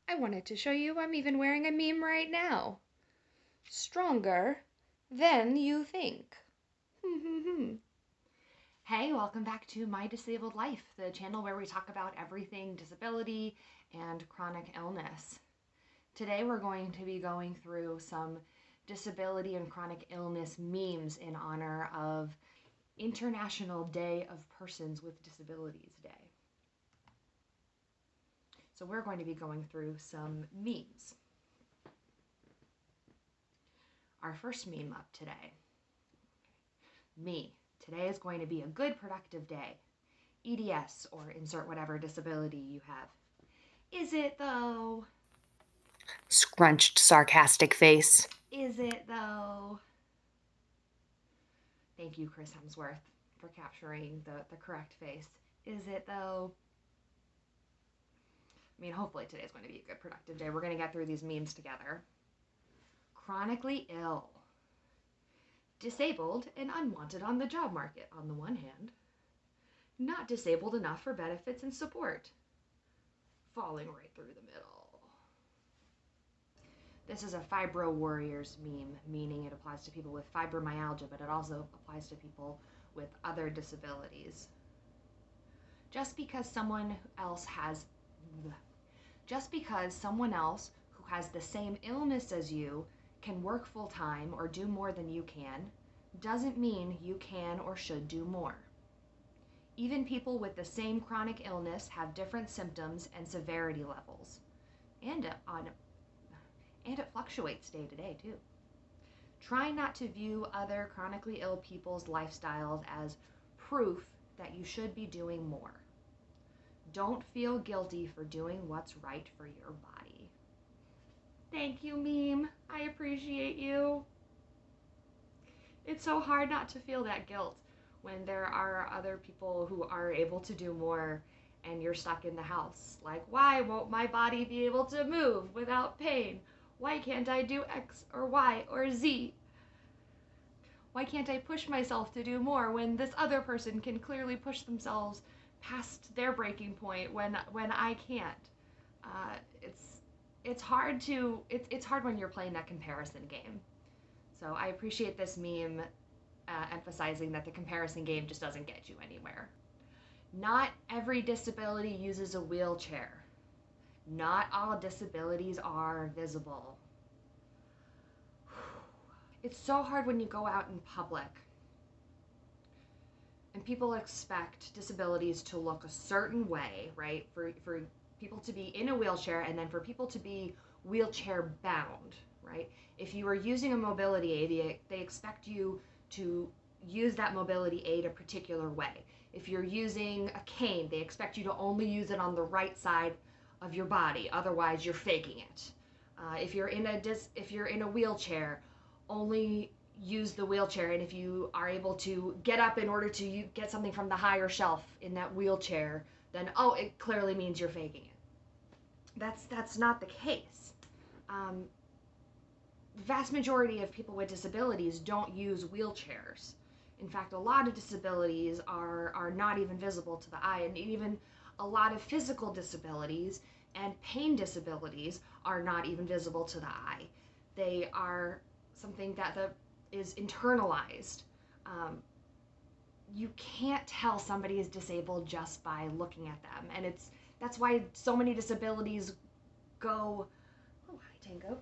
I wanted to show you I'm even wearing a meme right now. Stronger than you think. Hey, welcome back to My Disabled Life, the channel where we talk about everything disability and chronic illness. Today we're going to be going through some disability and chronic illness memes in honor of International Day of Persons with Disabilities Day. So we're going to be going through some memes. Our first meme up today. Me. Today is going to be a good, productive day. EDS, or insert whatever disability you have. Is it though? Scrunched, sarcastic face. Is it though? Thank you, Chris Hemsworth, for capturing the correct face. Is it though? I mean, hopefully today's going to be a good, productive day. We're going to get through these memes together. Chronically ill. Disabled and unwanted on the job market, on the one hand. Not disabled enough for benefits and support. Falling right through the middle. This is a Fibro Warriors meme, meaning it applies to people with fibromyalgia, but it also applies to people with other disabilities. Just because someone else who has the same illness as you can work full-time or do more than you can, doesn't mean you can or should do more. Even people with the same chronic illness have different symptoms and severity levels. And it fluctuates day to day too. Try not to view other chronically ill people's lifestyles as proof that you should be doing more. Don't feel guilty for doing what's right for your body. Thank you, meme. I appreciate you. It's so hard not to feel that guilt when there are other people who are able to do more and you're stuck in the house. Like, why won't my body be able to move without pain? Why can't I do X or Y or Z? Why can't I push myself to do more when this other person can clearly push themselves past their breaking point when I can't? It's hard when you're playing that comparison game. So I appreciate this meme emphasizing that the comparison game just doesn't get you anywhere. Not every disability uses a wheelchair. Not all disabilities are visible. It's so hard when you go out in public and people expect disabilities to look a certain way, right? For people to be in a wheelchair and then for people to be wheelchair bound, right? If you are using a mobility aid, they expect you to use that mobility aid a particular way. If you're using a cane, they expect you to only use it on the right side of your body, otherwise you're faking it. If you're in a wheelchair, only use the wheelchair, and if you are able to get up in order to get something from the higher shelf in that wheelchair, then it clearly means you're faking it. That's not the case. The vast majority of people with disabilities don't use wheelchairs. In fact, a lot of disabilities are not even visible to the eye, and even a lot of physical disabilities and pain disabilities are not even visible to the eye. They are something that is internalized. You can't tell somebody is disabled just by looking at them, and that's why so many disabilities go. Oh, hi, Tango.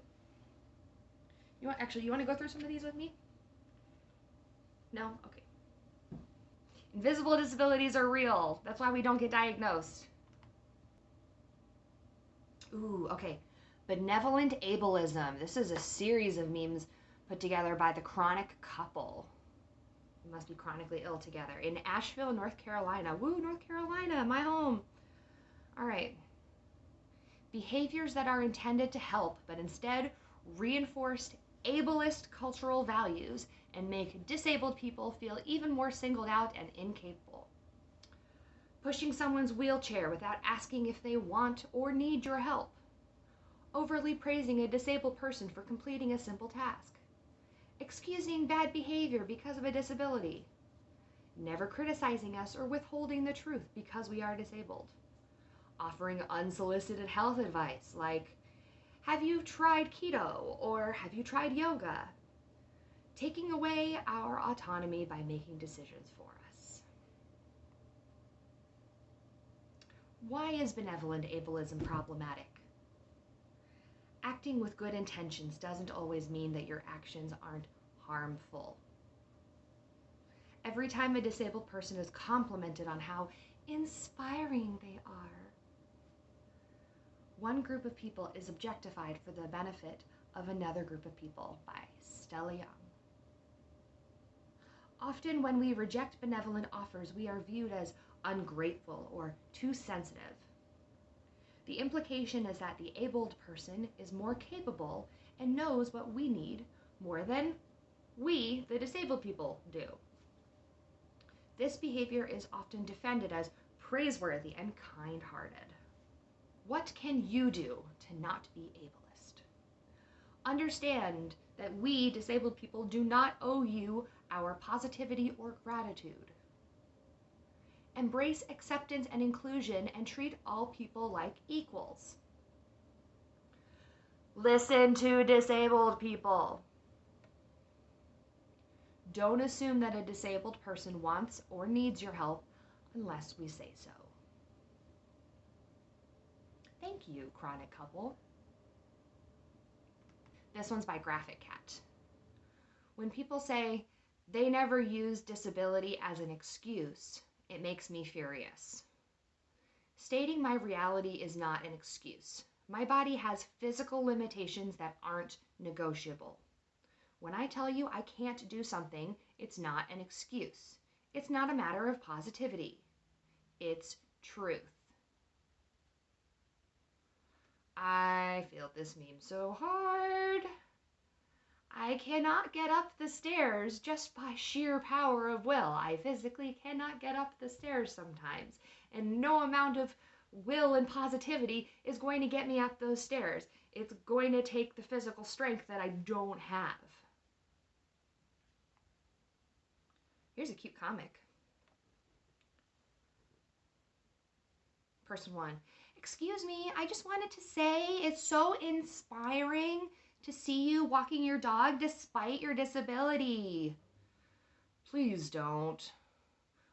You want to go through some of these with me? No? Okay. Invisible disabilities are real. That's why we don't get diagnosed. Ooh, okay. Benevolent Ableism. This is a series of memes put together by the Chronic Couple. They must be chronically ill together. In Asheville, North Carolina. Woo, North Carolina, my home. All right. Behaviors that are intended to help, but instead reinforced ableist cultural values and make disabled people feel even more singled out and incapable. Pushing someone's wheelchair without asking if they want or need your help. Overly praising a disabled person for completing a simple task. Excusing bad behavior because of a disability. Never criticizing us or withholding the truth because we are disabled. offering unsolicited health advice like, have you tried keto or have you tried yoga? Taking away our autonomy by making decisions for us. Why is benevolent ableism problematic? Acting with good intentions doesn't always mean that your actions aren't harmful. Every time a disabled person is complimented on how inspiring they are, one group of people is objectified for the benefit of another group of people by Stella Young. Often when we reject benevolent offers, we are viewed as ungrateful or too sensitive. The implication is that the abled person is more capable and knows what we need more than we, the disabled people, do. This behavior is often defended as praiseworthy and kind-hearted. What can you do to not be ableist? Understand that we, disabled people, do not owe you our positivity or gratitude. Embrace acceptance and inclusion and treat all people like equals. Listen to disabled people. Don't assume that a disabled person wants or needs your help unless we say so. Thank you, chronic couple. This one's by Graphic Cat. When people say they never use disability as an excuse, it makes me furious. Stating my reality is not an excuse. My body has physical limitations that aren't negotiable. When I tell you I can't do something, it's not an excuse. It's not a matter of positivity. It's truth. I feel this meme so hard. I cannot get up the stairs just by sheer power of will. I physically cannot get up the stairs sometimes. And no amount of will and positivity is going to get me up those stairs. It's going to take the physical strength that I don't have. Here's a cute comic. Person 1. Excuse me, I just wanted to say it's so inspiring to see you walking your dog despite your disability. Please don't.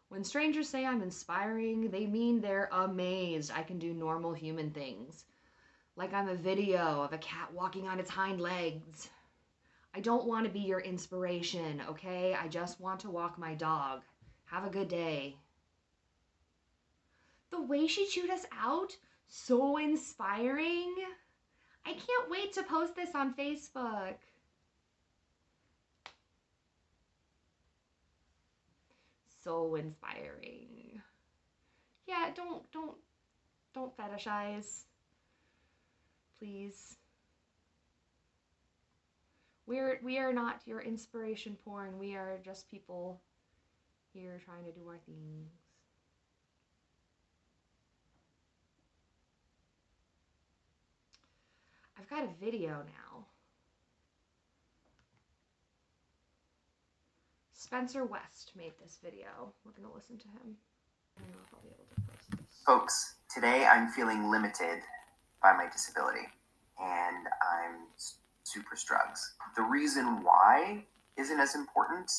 When strangers say I'm inspiring, they mean they're amazed I can do normal human things. Like I'm a video of a cat walking on its hind legs. I don't want to be your inspiration, okay? I just want to walk my dog. Have a good day. The way she chewed us out, so inspiring. I can't wait to post this on Facebook. So inspiring. Yeah, don't fetishize. Please. We are not your inspiration porn. We are just people here trying to do our things. I've got a video now. Spencer West made this video. We're going to listen to him. I don't know if I'll be able to post this. Folks, today I'm feeling limited by my disability, and I'm super struggles. The reason why isn't as important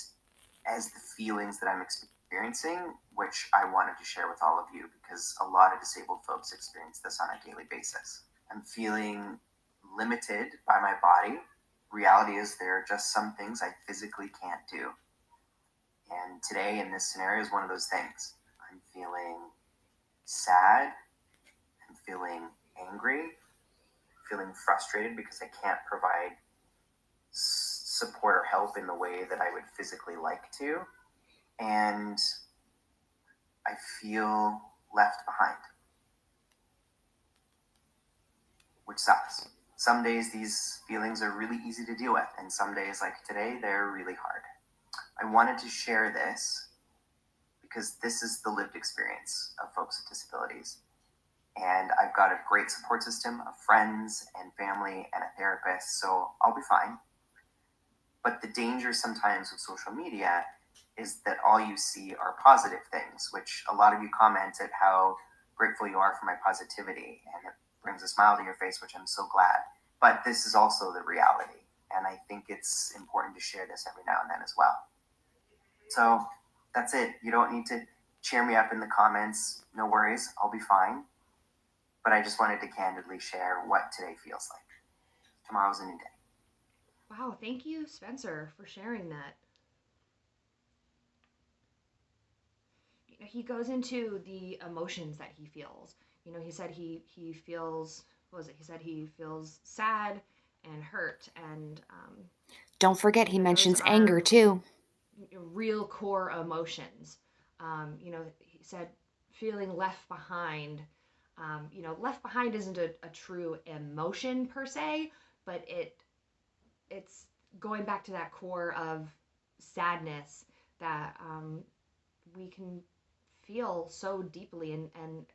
as the feelings that I'm experiencing, which I wanted to share with all of you because a lot of disabled folks experience this on a daily basis. I'm feeling limited by my body. Reality is there are just some things I physically can't do. And today in this scenario is one of those things. I'm feeling sad. I'm feeling angry. Feeling frustrated because I can't provide support or help in the way that I would physically like to. And I feel left behind, which sucks. Some days these feelings are really easy to deal with, and some days like today, they're really hard. I wanted to share this because this is the lived experience of folks with disabilities. And I've got a great support system of friends and family and a therapist, so I'll be fine. But the danger sometimes with social media is that all you see are positive things, which a lot of you commented how grateful you are for my positivity, and it brings a smile to your face, which I'm so glad. But this is also the reality, and I think it's important to share this every now and then as well. So that's it. You don't need to cheer me up in the comments. No worries, I'll be fine. But I just wanted to candidly share what today feels like. Tomorrow's a new day. Wow, thank you, Spencer, for sharing that. He goes into the emotions that he feels. He said he feels, what was it? He said he feels sad and hurt, and Don't forget he mentions those anger are too. real core emotions. He said feeling left behind. Left behind isn't a true emotion per se, but it's going back to that core of sadness that we can feel so deeply, and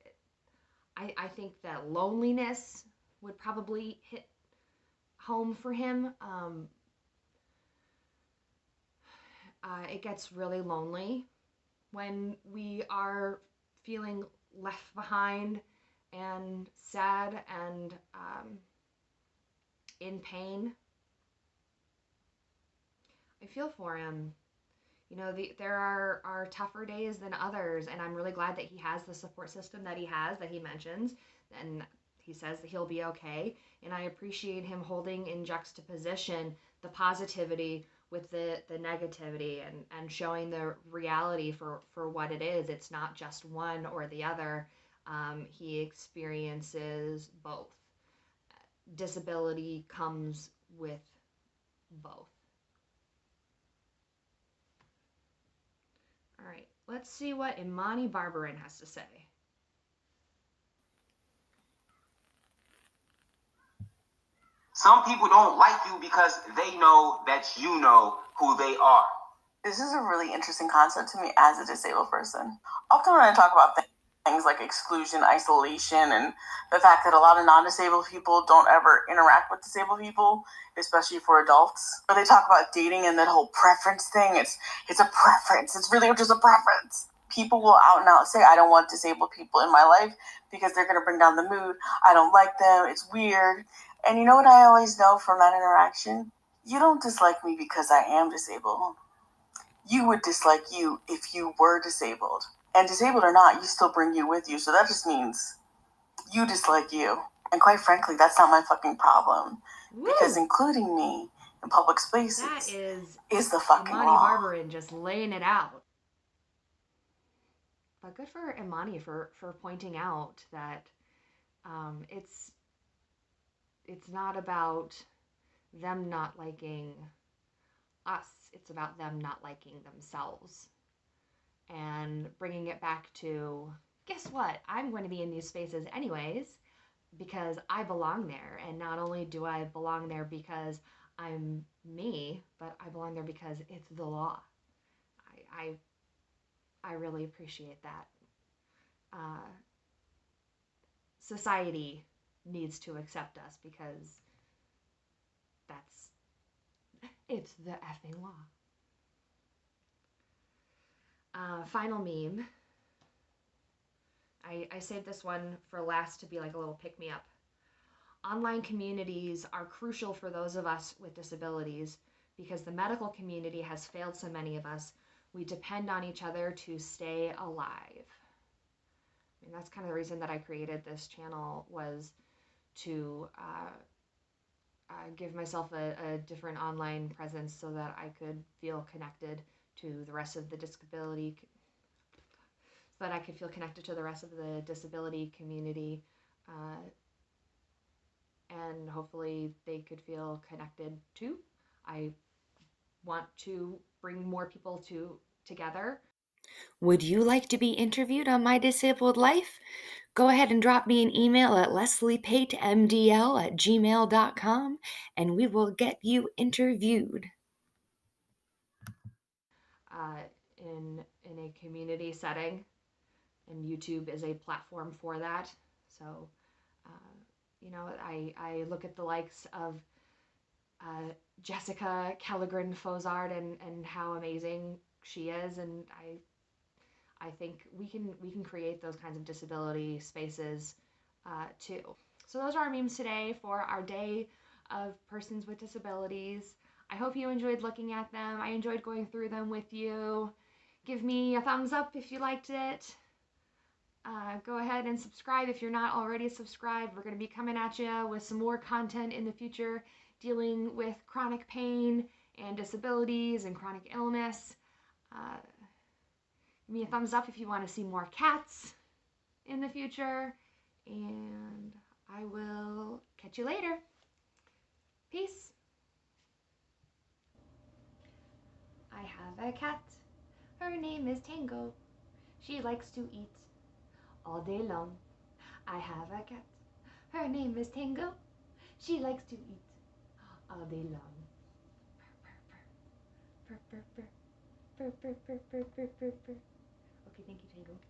I think that loneliness would probably hit home for him. It gets really lonely when we are feeling left behind and sad and in pain. I feel for him. There are tougher days than others, and I'm really glad that he has the support system that he has, that he mentions, and he says that he'll be okay. And I appreciate him holding in juxtaposition the positivity with the negativity, and showing the reality for what it is. It's not just one or the other. He experiences both. Disability comes with both. All right, let's see what Imani Barbarin has to say. Some people don't like you because they know that you know who they are. This is a really interesting concept to me as a disabled person. Often when I talk about things like exclusion, isolation, and the fact that a lot of non-disabled people don't ever interact with disabled people, especially for adults. But they talk about dating and that whole preference thing. It's a preference. It's really just a preference. People will out and out say, I don't want disabled people in my life because they're going to bring down the mood. I don't like them. It's weird. And you know what I always know from that interaction? You don't dislike me because I am disabled. You would dislike you if you were disabled. And disabled or not, you still bring you with you. So that just means you dislike you. And quite frankly, that's not my fucking problem. Woo! Because including me in public spaces That is the fucking Imani law. Barbarin just laying it out. But good for Imani for pointing out that it's not about them not liking us. It's about them not liking themselves. And bringing it back to, guess what? I'm going to be in these spaces anyways because I belong there. And not only do I belong there because I'm me, but I belong there because it's the law. I really appreciate that. Society needs to accept us because it's the effing law. Final meme. I saved this one for last to be like a little pick-me-up. Online communities are crucial for those of us with disabilities because the medical community has failed so many of us. We depend on each other to stay alive. And that's kind of the reason that I created this channel, was to give myself a different online presence so that I could feel connected to the rest of the disability, so that I could feel connected to the rest of the disability community, and hopefully they could feel connected too. I want to bring more people together. Would you like to be interviewed on My Disabled Life? Go ahead and drop me an email at lesleepatemdl@gmail.com and we will get you interviewed. In a community setting, and YouTube is a platform for that. So, I look at the likes of Jessica Kellegren Fozard and how amazing she is, and I think we can create those kinds of disability spaces too. So those are our memes today for our day of persons with disabilities. I hope you enjoyed looking at them. I enjoyed going through them with you. Give me a thumbs up if you liked it. Go ahead and subscribe if you're not already subscribed. We're going to be coming at you with some more content in the future dealing with chronic pain and disabilities and chronic illness. Give me a thumbs up if you want to see more cats in the future. And I will catch you later. Peace. I have a cat. Her name is Tango. She likes to eat all day long. I have a cat. Her name is Tango. She likes to eat all day long. Purr, purr, purr. Purr, purr, purr, purr, purr, purr, purr. Okay, thank you, Tango.